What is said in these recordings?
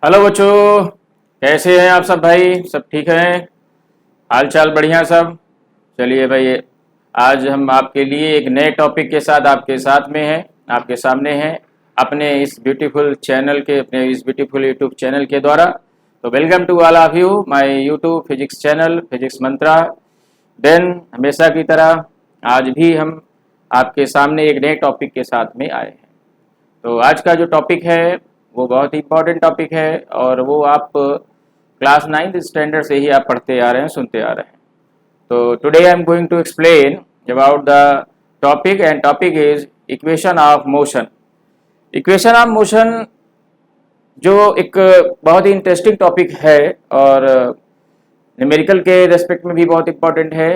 Hello बच्चों, कैसे हैं आप सब भाई? सब ठीक हैं? हाल चाल बढ़िया सब? चलिए भाई, आज हम आपके लिए एक नए टॉपिक के साथ आपके साथ में हैं, आपके सामने हैं, अपने इस ब्यूटीफुल चैनल के, अपने इस ब्यूटीफुल यूट्यूब चैनल के द्वारा। तो welcome to all of you my YouTube physics channel physics Mantra. Then हमेशा की तरह आज भी हम आपके सामने एक नए टॉपिक के साथ में आए हैं। तो आज का जो टॉपिक है वो बहुत ही इम्पोर्टेंट टॉपिक है और वो आप क्लास 9th स्टैंडर्ड से ही आप पढ़ते आ रहे हैं, सुनते आ रहे हैं। तो today I am going to explain about the topic and topic is equation of motion. Equation of motion जो एक बहुत ही इंटरेस्टिंग टॉपिक है और न्यूमेरिकल के रेस्पेक्ट में भी बहुत इंपॉर्टेंट है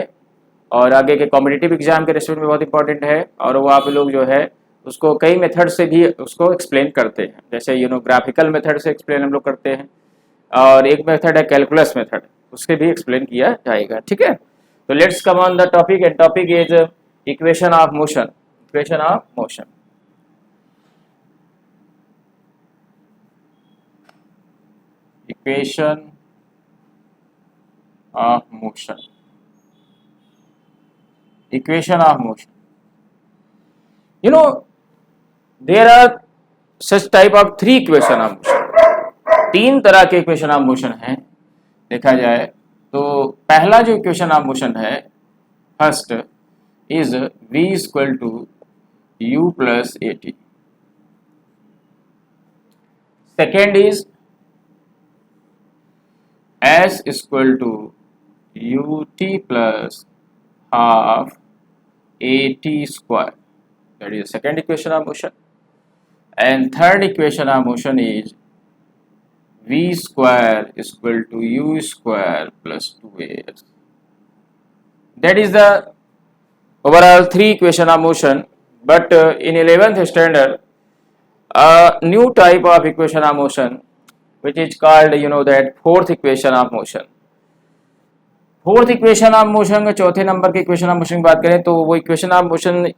और आगे के कॉम्पिटिटिव एग्जाम के रेस्पेक्ट में बहुत इंपॉर्टेंट है। और वो आप लोग जो है उसको कई मेथड से भी उसको एक्सप्लेन करते हैं, जैसे ग्राफिकल मेथड से एक्सप्लेन हम लोग करते हैं और एक मेथड है कैलकुलस मेथड, उसके भी एक्सप्लेन किया जाएगा। ठीक है, तो let's come on the topic and topic is equation of motion. Equation of motion, equation of motion, equation of motion. There are such type of three equation of motion. तीन तरह के इक्वेशन ऑफ मोशन हैं देखा जाए तो। पहला जो equation of motion है, first is v equal to u plus a t. Second is s equal to u t plus half a t square, that is the second equation of motion. And third equation of motion is v square is equal to u square plus 2as. That is the overall three equation of motion. But in 11th standard, a new type of equation of motion, which is called that fourth equation of motion. Fourth equation of motion, चौथे number के equation of motion की बात करें तो वो equation of motion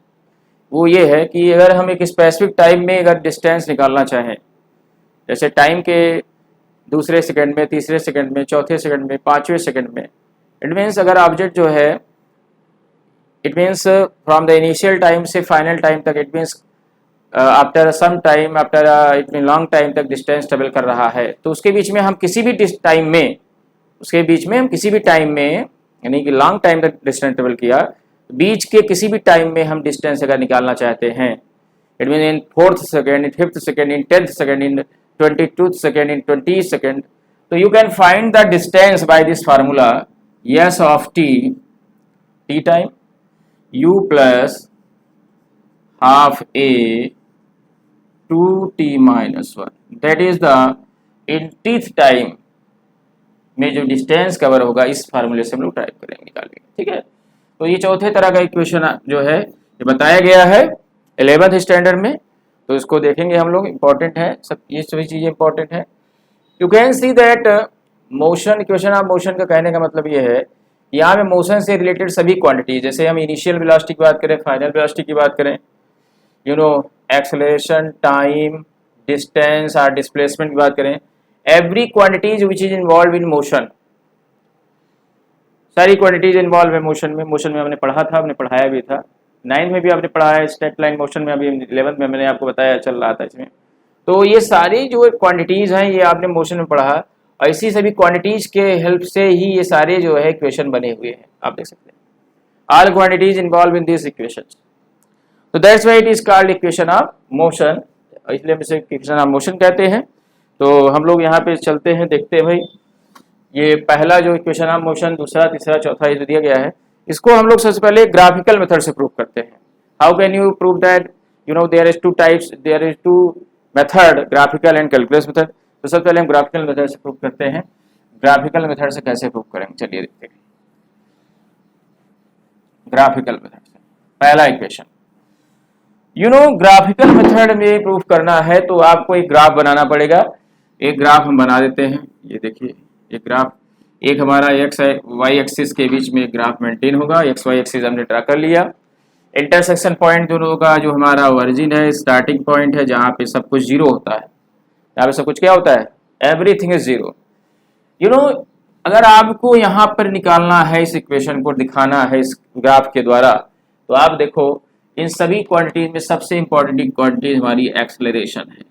वो ये है कि अगर हम एक स्पेसिफिक टाइम में अगर डिस्टेंस निकालना चाहें, जैसे टाइम के दूसरे सेकंड में, तीसरे सेकंड में, चौथे सेकंड में, पाँचवें सेकंड में, इट मीन्स अगर ऑब्जेक्ट जो है, it means from the initial time से फाइनल टाइम तक, it means after some time, after it mean long time तक डिस्टेंस ट्रेवल कर रहा है, तो उसके बीच में हम किसी भी टाइम में, उसके बीच में हम किसी भी टाइम में, यानी कि लॉन्ग टाइम तक डिस्टेंस ट्रेवल किया, बीच के किसी भी टाइम में हम डिस्टेंस अगर निकालना चाहते हैं, it mean in 4th second, in 5th second, in 10th second, in 22th second, in 20th second, तो you can find the distance by this formula S of T, T time, U plus half a 2t minus 1, that is the in teeth time में जो distance cover होगा, इस फार्मूले से हम लोग type करेंगे, निकालेंगे। ठीक है, तो ये चौथे तरह का इक्वेशन जो है ये बताया गया है 11th स्टैंडर्ड में, तो इसको देखेंगे हम लोग। इंपॉर्टेंट है सब, ये सभी चीज़ें इंपॉर्टेंट है। You can see that motion, equation of motion का कहने का मतलब ये है यहाँ पे मोशन से रिलेटेड सभी क्वांटिटी, जैसे हम इनिशियल वेलोसिटी की बात करें, फाइनल वेलोसिटी की बात करें, एक्सेलरेशन, टाइम, डिस्टेंस और डिस्प्लेसमेंट की बात करें, every quantities which is involve in motion, सारी क्वांटिटीज इन्वॉल्व है मोशन में। मोशन में हमने पढ़ा था, हमने पढ़ाया भी था, 9th में भी आपने पढ़ा है, स्ट्रेट लाइन मोशन में, अभी 11th में मैंने आपको बताया चल रहा था इसमें। तो ये सारी जो क्वांटिटीज हैं ये आपने मोशन में पढ़ा, और इसी सभी क्वांटिटीज के हेल्प से ही ये सारे जो है इक्वेशन बने हुए हैं, आप देख सकते हैं। All quantities involve in this equation, तो that's why it is called equation of motion, इसलिए हम इसे इक्वेशन ऑफ मोशन कहते हैं। तो हम लोग यहाँ पे चलते हैं, देखते हैं भाई, ये पहला जो इक्वेशन ऑफ मोशन, दूसरा, तीसरा, चौथा ये जो दिया गया है, इसको हम लोग सबसे पहले ग्राफिकल मेथड से प्रूव करते हैं। How can you prove that? There is two types, there is two method, graphical and calculus method. तो सबसे पहले हम ग्राफिकल मेथड से प्रूव करते हैं। ग्राफिकल मेथड से कैसे प्रूव करेंगे, चलिए देखते हैं। ग्राफिकल मेथड से पहला इक्वेशन, ग्राफिकल मेथड में प्रूफ करना है तो आपको एक ग्राफ बनाना पड़ेगा। एक ग्राफ हम बना देते हैं, ये देखिए, एक ग्राफ, एक हमारा एक्स वाई एक्सिस के बीच में एक ग्राफ मेंटेन होगा, एक्स वाई एक्सिस हमने ड्रा कर लिया। इंटरसेक्शन पॉइंट जो होगा, जो हमारा ओरिजिन है, स्टार्टिंग पॉइंट है, जहाँ पे सब कुछ जीरो होता है, यहाँ पे सब कुछ क्या होता है, everything is zero. You know, अगर आपको यहाँ पर निकालना है, इस इक्वेशन को दिखाना है इस ग्राफ के द्वारा, तो आप देखो इन सभी क्वांटिटीज में सबसे इंपॉर्टेंट क्वांटिटी हमारी एक्सेलरेशन है।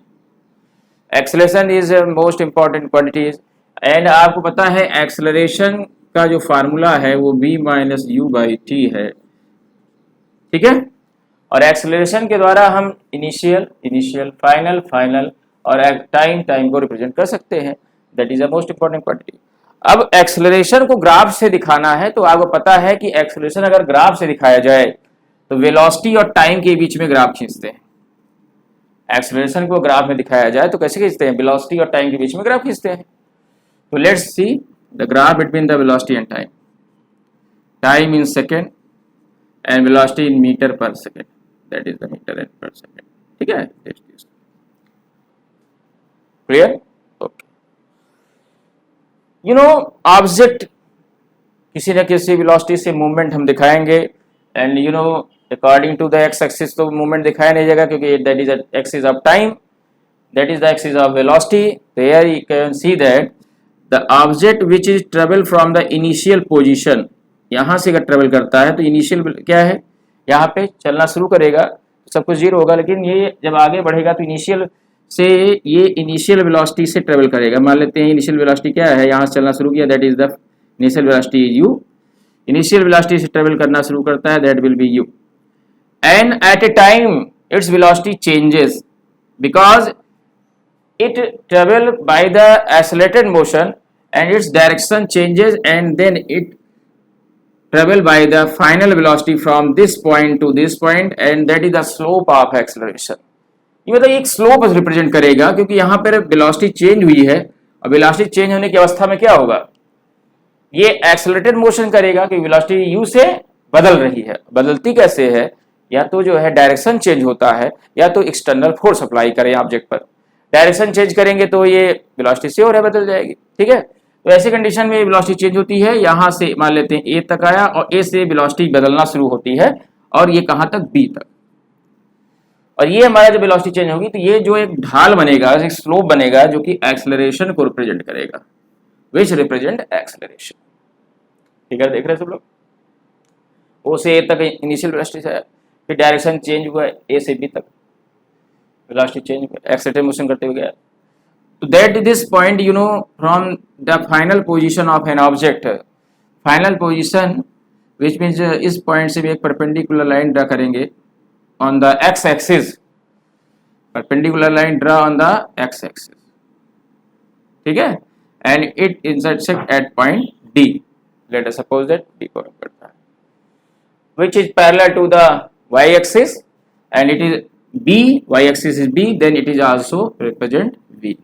Acceleration is most important quantities. And आपको पता है एक्सेलरेशन का जो फार्मूला है वो v minus u by T है, ठीक है। और एक्सेलरेशन के द्वारा हम इनिशियल फाइनल और टाइम को रिप्रेजेंट कर सकते हैं। That is the most important quantity. अब एक्सेलरेशन को ग्राफ से दिखाना है, तो आपको पता है कि एक्सेलरेशन अगर ग्राफ से दिखाया जाए तो वेलोसिटी और टाइम के बीच में ग्राफ खींचते हैं। एक्सेलरेशन को ग्राफ में दिखाया जाए तो कैसे खींचते हैं? वेलोसिटी और टाइम के बीच में ग्राफ खींचते हैं। तो let's see the graph between the velocity and time in second and velocity in metre per second, that is the metre and per second, ठीक है। Clear? Okay. You know, object किसी न किसी वेलोसिटी से movement हम दिखाएंगे, and you know according to the X axis तो movement दिखाया नहीं जाएगा, क्योंकि that is the axis of time, that is the axis of velocity. तो here you can see that the object which is travel from the initial position, यहाँ से अगर travel करता है तो इनिशियल क्या है, यहाँ पे चलना शुरू करेगा तो सब कुछ जीरो होगा, लेकिन ये जब आगे बढ़ेगा तो इनिशियल से ये इनिशियल वेलोसिटी से ट्रेवल करेगा। मान लेते हैं इनिशियल वेलोसिटी क्या है, यहाँ से चलना शुरू किया, that is the initial velocity u. Initial velocity से ट्रेवल करना शुरू करता है, that will be u. And at a time its velocity changes because it travel by the accelerated motion and its direction changes, and then it travel by the final velocity from this point to this point, and that is the slope of acceleration। ये मतलब एक slope represent करेगा, क्योंकि यहाँ पर velocity change हुई है और वेलोसिटी चेंज होने की अवस्था में क्या होगा, ये एक्सेलरेटेड मोशन करेगा कि वेलोसिटी यू से बदल रही है। बदलती कैसे है? या तो जो है डायरेक्शन चेंज होता है, या तो एक्सटर्नल फोर्स अप्लाई करें ऑब्जेक्ट पर। डायरेक्शन चेंज करेंगे तो ये वेलोसिटी से और बदल जाएगी, ठीक है। तो ऐसी कंडीशन में वेलोसिटी चेंज होती है, यहाँ से मान लेते हैं ए तक आया और ए से वेलोसिटी बदलना शुरू होती है और ये कहाँ तक, बी तक। और ये हमारा जब वेलोसिटी चेंज होगी तो ये जो एक ढाल बनेगा, एक स्लोप बनेगा जो कि एक्सेलरेशन को रिप्रेजेंट करेगा, विच रिप्रेजेंट एक्सेलरेशन। ठीक है, देख रहे हैं सब लोग। ओ से ए तक इनिशियल वेलोसिटी से, फिर डायरेक्शन चेंज हुआ ए से बी तक, वेलोसिटी चेंज एक्सेलरेटेड मोशन करते हुए गया। तो that this point you know from the final position of an object, final position which means इस पॉइंट से भी एक परपेंडिकुलर लाइन ड्रा करेंगे on the X axis, perpendicular line draw on the X axis, ठीक है। And it intersect at point D, let us suppose that D को करता है, which is parallel to the y axis and it is b, y axis is b, then it is also represent v.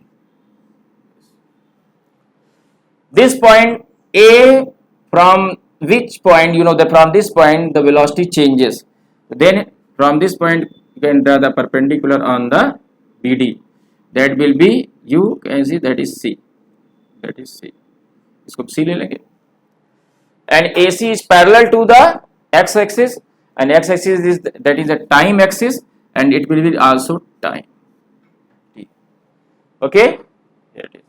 This point a, from which point you know that from this point the velocity changes, then from this point you can draw the perpendicular on the bd, that will be, you can see that is c, that is c, इसको c ले लेंगे। And ac is parallel to the x axis and x axis is that is the time axis and it will be also time, okay। Here it is,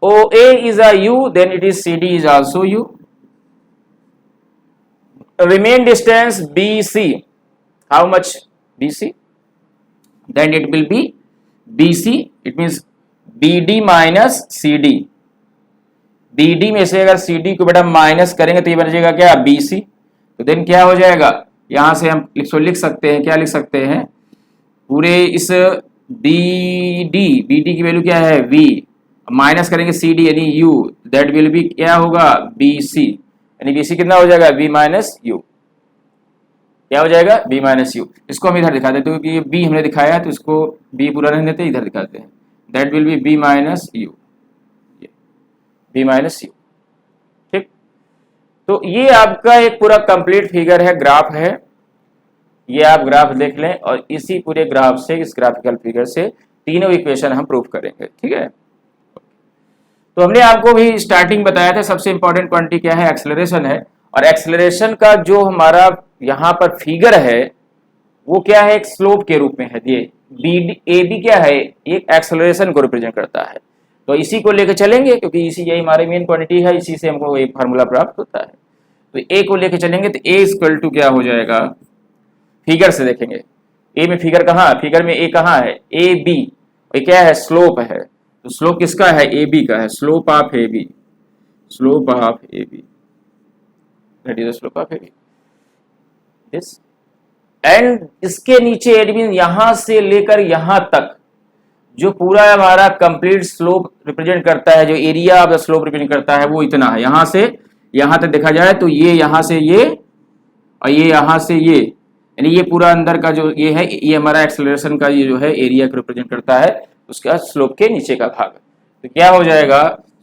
OA is a u, then it is CD is also u। Remain distance BC, how much BC, then it will be BC, it means BD minus CD। BD में से अगर CD को बेटा minus करेंगे तो ये बन जाएगा क्या, BC। तो देन क्या हो जाएगा, यहां से हम लिख सकते हैं, क्या लिख सकते हैं, पूरे इस BD की वैल्यू क्या है, V, माइनस करेंगे CD यानी U, दैट विल बी क्या होगा, BC, यानी BC कितना हो जाएगा, B माइनस U, क्या हो जाएगा, B माइनस U। इसको हम इधर दिखा देते हैं क्योंकि B हमने दिखाया है तो इसको B पूरा नहीं देते, इधर दिखाते हैं, that will B B minus U, B minus U, ठीक। तो ये आपका एक पूरा कंप्लीट फिगर है, ग्राफ है, ये आप ग्राफ देख लें और इसी पूरे ग्राफ से, इस ग्राफिकल फिगर से तीनों इक्वेशन हम प्रूव करेंगे, ठीक है। तो हमने आपको भी स्टार्टिंग बताया था सबसे इंपॉर्टेंट क्वांटिटी क्या है, एक्सेलरेशन है। और एक्सेलरेशन का जो हमारा यहाँ पर फिगर है वो क्या है, एक स्लोप के रूप में है, ए बी क्या है, एक एक्सेलरेशन को रिप्रेजेंट करता है, तो इसी को लेकर चलेंगे क्योंकि इसी यही हमारी मेन क्वांटिटी है, इसी से हमको एक फार्मूला प्राप्त होता है। तो ए को लेकर चलेंगे तो ए इक्वल टू क्या हो जाएगा, फिगर से देखेंगे ए में फिगर कहाँ है, फिगर में ए कहाँ है, ए बी, ये क्या है, स्लोप है, तो स्लोप किसका है, ए बी का है, slope of A B, slope of A B, that is the slope of A B this. And इसके नीचे इट मीन यहां से लेकर यहां तक जो पूरा हमारा कंप्लीट स्लोप रिप्रेजेंट करता है, जो area of the slope represent करता है वो इतना है, यहां से यहां तक देखा जाए तो ये यहां से ये और ये यहां से ये, यानी ये पूरा अंदर का जो ये है, ये हमारा एक्सेलरेशन का ये जो है एरिया को रिप्रेजेंट करता है, उसका स्लोप के नीचे का भाग। तो क्या हो जाएगा,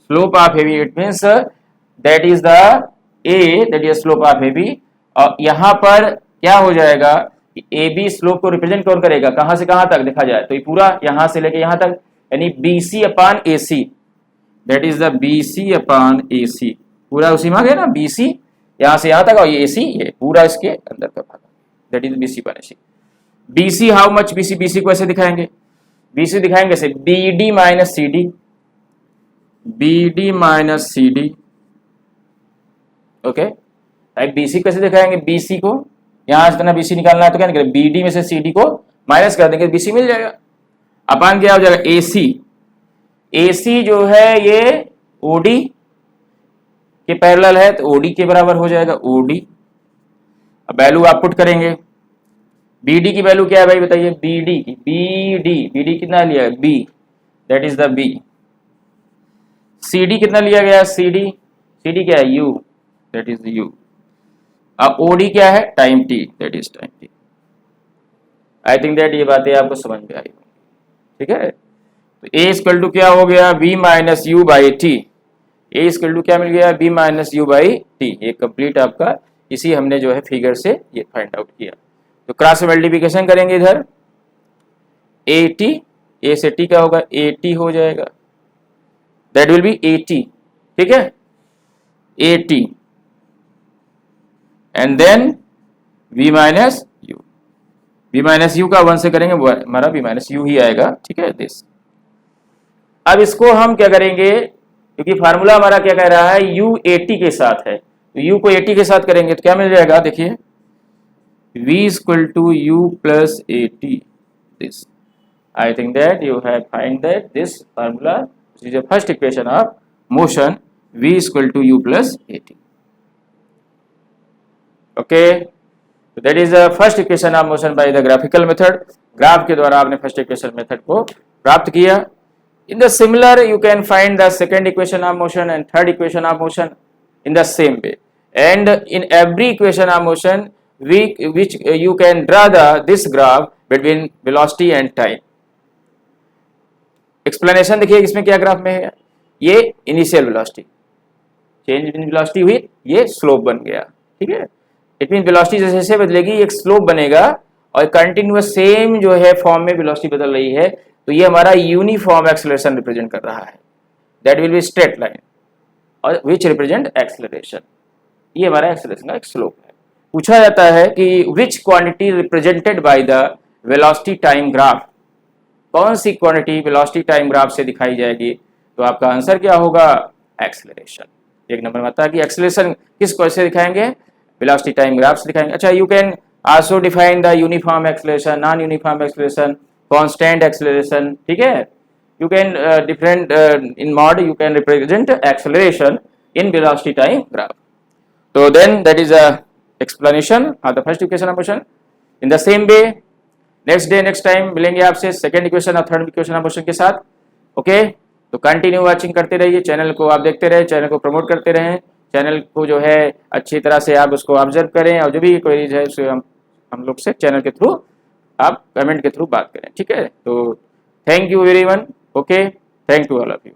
slope of A B, it means that is the a, that is slope of A B. और यहां पर क्या हो जाएगा, ए बी स्लोप को रिप्रेजेंट कौन करेगा, कहां से कहां तक देखा जाए तो ये पूरा यहां से लेके यहां तक, यानी B C upon A C, that is the B C upon A C, पूरा उसी में आ गया ना, बी सी यहां से यहां तक और ये ए सी, ये पूरा इसके अंदर का भाग, that is B C upon A C. B C how much, B C, B C को ऐसे दिखाएंगे, बी सी दिखाएंगे ऐसे, B D minus C D, B D minus C D, okay. B C कैसे दिखाएंगे, बी सी को यहां से बी सी निकालना है तो क्या निकलेगा, बी डी में से सी डी को माइनस कर देंगे, बी सी मिल जाएगा। अपान क्या हो जाएगा, ए सी, ए सी जो है ये ओडी के पैरेलल है तो ओडी के बराबर हो जाएगा, ओडी। अब वैल्यू आप पुट करेंगे, बीडी की वैल्यू क्या है भाई बताइए, बीडी की, बीडी कितना लिया है, B, that is the B. CD कितना लिया गया, सीडी, सीडी क्या है, यू, दैट इज यू। अब ओडी क्या है, time t, that is time t. I think that ये बातें आपको समझ में आई, ठीक है। तो ए इक्वल टू क्या हो गया, B minus u by t, a equal to क्या मिल गया, B minus u by t. ये कंप्लीट आपका इसी हमने जो है फिगर से ये फाइंड आउट किया। तो क्रॉस मल्टीप्लिकेशन करेंगे इधर, ए टी, ए से टी क्या होगा, ए टी हो जाएगा, that will be a t, ठीक है, a t and then v minus u, v minus u का 1 से करेंगे हमारा v माइनस यू ही आएगा, ठीक है दिस। अब इसको हम क्या करेंगे, क्योंकि फार्मूला हमारा क्या कह रहा है, u 80 के साथ है, तो u को 80 के साथ करेंगे तो क्या मिल जाएगा, देखिए v equal to u plus 80 this. I think that you have find that this formula is the first equation of motion, v equal to u plus 80, okay, so that is the first equation of motion by the graphical method। Graph के द्वारा आपने first equation method को प्राप्त किया। in the similar you can find the second equation of motion and third equation of motion in the same way, and in every equation of motion which you can draw this graph between velocity and time। explanation देखिए इसमें क्या graph में है, ये initial velocity, change in velocity हुई, ये slope बन गया, ठीक है। इट मीन वेलोसिटी जैसे जैसे बदलेगी एक स्लोप बनेगा और कंटिन्यूअस सेम जो है फॉर्म में वेलोसिटी बदल रही है, तो ये हमारा यूनिफॉर्म एक्सेलरेशन रिप्रेजेंट कर रहा है, that will be straight line और विच रिप्रेजेंट एक्सेलरेशन, ये हमारा एक्सेलरेशन का एक स्लोप है। पूछा जाता है कि विच quantity represented by the velocity time graph, कौन सी क्वांटिटी वेलोसिटी टाइम ग्राफ से दिखाई जाएगी, तो आपका आंसर क्या होगा, एक्सेलरेशन। एक नंबर में आता है कि एक्सेलरेशन किस कैसे दिखाएंगे, velocity time ग्राफ से दिखाएंगे। अच्छा, you can also define the uniform acceleration, non uniform acceleration, constant acceleration, ठीक है। you can different in mod you can represent acceleration in velocity time graph। so then that is a explanation of the first equation of motion। in the same way next day next time मिलेंगे आपसे second equation और third equation of motion के साथ, okay. तो continue watching करते रहिए, channel को आप देखते रहे, चैनल को प्रमोट करते रहें, चैनल को जो है अच्छी तरह से आप उसको ऑब्जर्व करें और जो भी क्वेरीज है उसे हम लोग से चैनल के थ्रू आप कमेंट के थ्रू बात करें, ठीक है। तो thank you everyone, okay, thank you all of you.